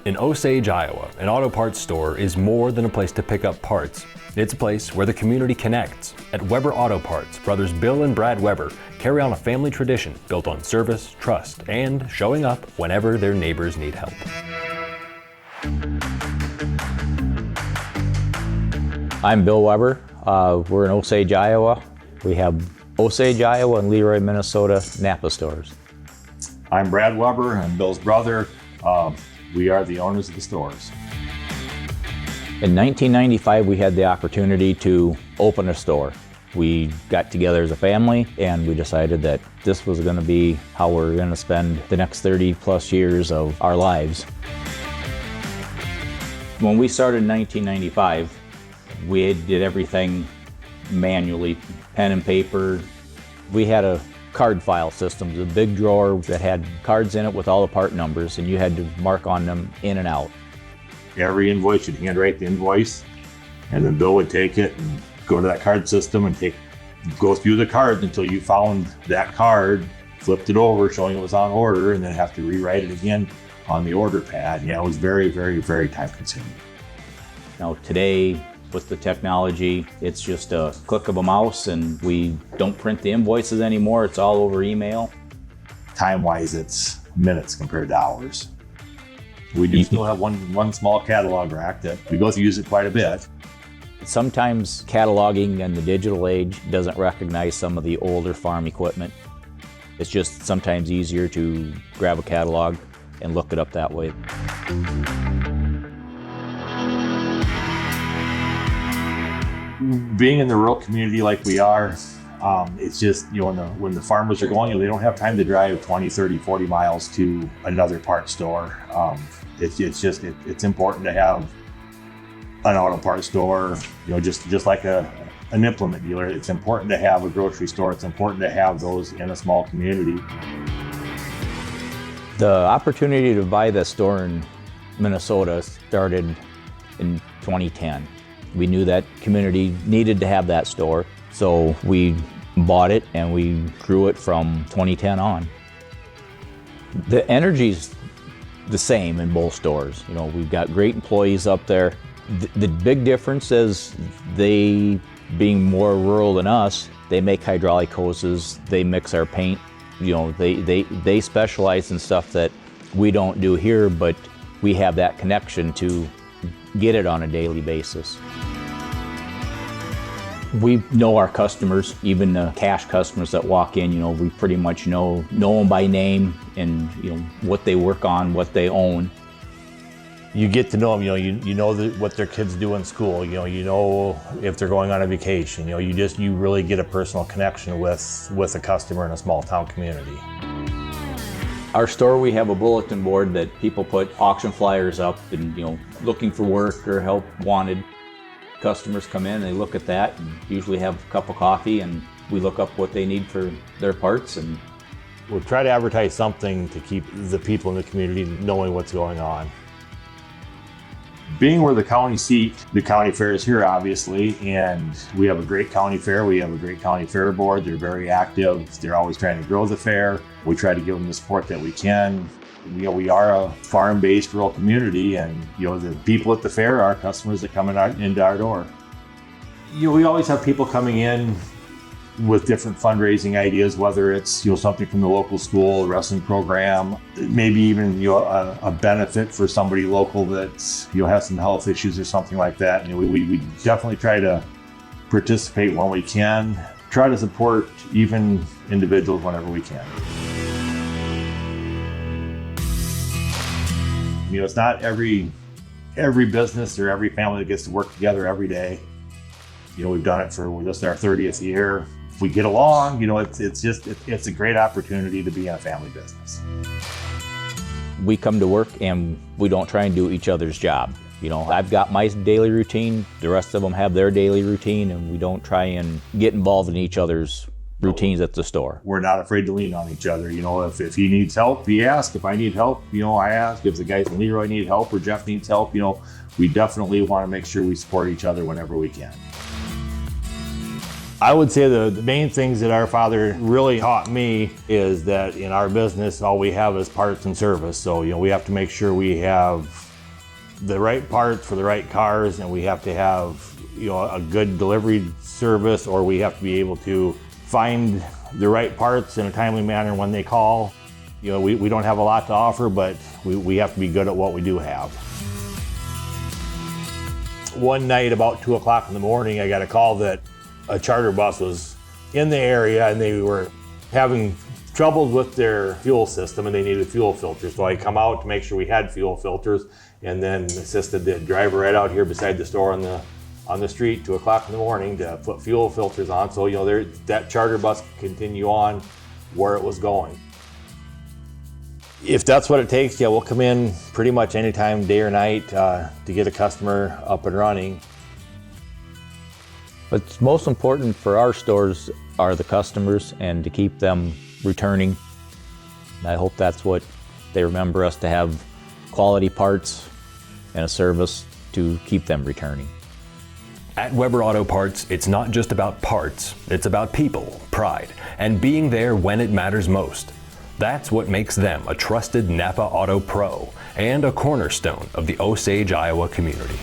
In Osage, Iowa, an auto parts store is more than a place to pick up parts. It's a place where the community connects. At Weber Auto Parts, brothers Bill and Brad Weber carry on a family tradition built on service, trust, and showing up whenever their neighbors need help. I'm Bill Weber. We're in Osage, Iowa. We have Osage, Iowa and Leroy, Minnesota NAPA stores. I'm Brad Weber. I'm Bill's brother. We are the owners of the stores. In 1995, we had the opportunity to open a store. We got together as a family and we decided that this was going to be how we're going to spend the next 30 plus years of our lives. When we started in 1995, we did everything manually, pen and paper. We had a card file system, a big drawer that had cards in it with all the part numbers, and you had to mark on them in and out. Every invoice, you'd handwrite the invoice, and then Bill would take it and go to that card system and go through the cards until you found that card, flipped it over, showing it was on order, and then have to rewrite it again on the order pad. Yeah, it was very, very, very time consuming. Now today, with the technology, it's just a click of a mouse and we don't print the invoices anymore. It's all over email. Time-wise, it's minutes compared to hours. We do still have one small catalog rack that we both use it quite a bit. Sometimes cataloging in the digital age doesn't recognize some of the older farm equipment. It's just sometimes easier to grab a catalog and look it up that way. Being in the rural community like we are, it's just, when the farmers are going, they don't have time to drive 20, 30, 40 miles to another parts store. It's important to have an auto parts store, just like an implement dealer. It's important to have a grocery store. It's important to have those in a small community. The opportunity to buy the store in Minnesota started in 2010. We knew that community needed to have that store, so we bought it and we grew it from 2010 on. The energy's the same in both stores. We've got great employees up there. The big difference is they, being more rural than us, they make hydraulic hoses, they mix our paint. They specialize in stuff that we don't do here, but we have that connection to get it on a daily basis. We know our customers, even the cash customers that walk in, we pretty much know them by name and what they work on, what they own. You get to know them, you know what their kids do in school, you know if they're going on a vacation, you really get a personal connection with a customer in a small town community. Our store, we have a bulletin board that people put auction flyers up and, looking for work or help wanted. Customers come in, they look at that and usually have a cup of coffee and we look up what they need for their parts. And we'll try to advertise something to keep the people in the community knowing what's going on. Being where the county seat, the county fair is here obviously, and we have a great county fair. We have a great county fair board. They're very active. They're always trying to grow the fair. We try to give them the support that we can. We are a farm-based rural community, and the people at the fair are customers that come into our door. We always have people coming in with different fundraising ideas, whether it's something from the local school, wrestling program, maybe even a benefit for somebody local that has some health issues or something like that. We definitely try to participate when we can. Try to support even individuals whenever we can. It's not every business or every family that gets to work together every day. We've done it for this is our 30th year. If we get along, it's a great opportunity to be in a family business. We come to work and we don't try and do each other's job. I've got my daily routine, the rest of them have their daily routine, and we don't try and get involved in each other's routines at the store. We're not afraid to lean on each other. If he needs help, he asks. If I need help, I ask. If the guys in Leroy need help or Jeff needs help, we definitely want to make sure we support each other whenever we can. I would say the main things that our father really taught me is that in our business, all we have is parts and service. So, we have to make sure we have the right parts for the right cars, and we have to have, a good delivery service, or we have to be able to find the right parts in a timely manner when they call. We don't have a lot to offer, but we have to be good at what we do have. One night about 2 o'clock in the morning, I got a call that a charter bus was in the area and they were having troubles with their fuel system and they needed fuel filters. So I come out to make sure we had fuel filters, and then assisted the driver right out here beside the store on the street 2 o'clock in the morning to put fuel filters on. So, that charter bus could continue on where it was going. If that's what it takes, we'll come in pretty much anytime, day or night, to get a customer up and running. What's most important for our stores are the customers, and to keep them returning. I hope that's what they remember us, to have quality parts and a service to keep them returning. At Weber Auto Parts, it's not just about parts, it's about people, pride, and being there when it matters most. That's what makes them a trusted NAPA Auto Pro and a cornerstone of the Osage, Iowa community.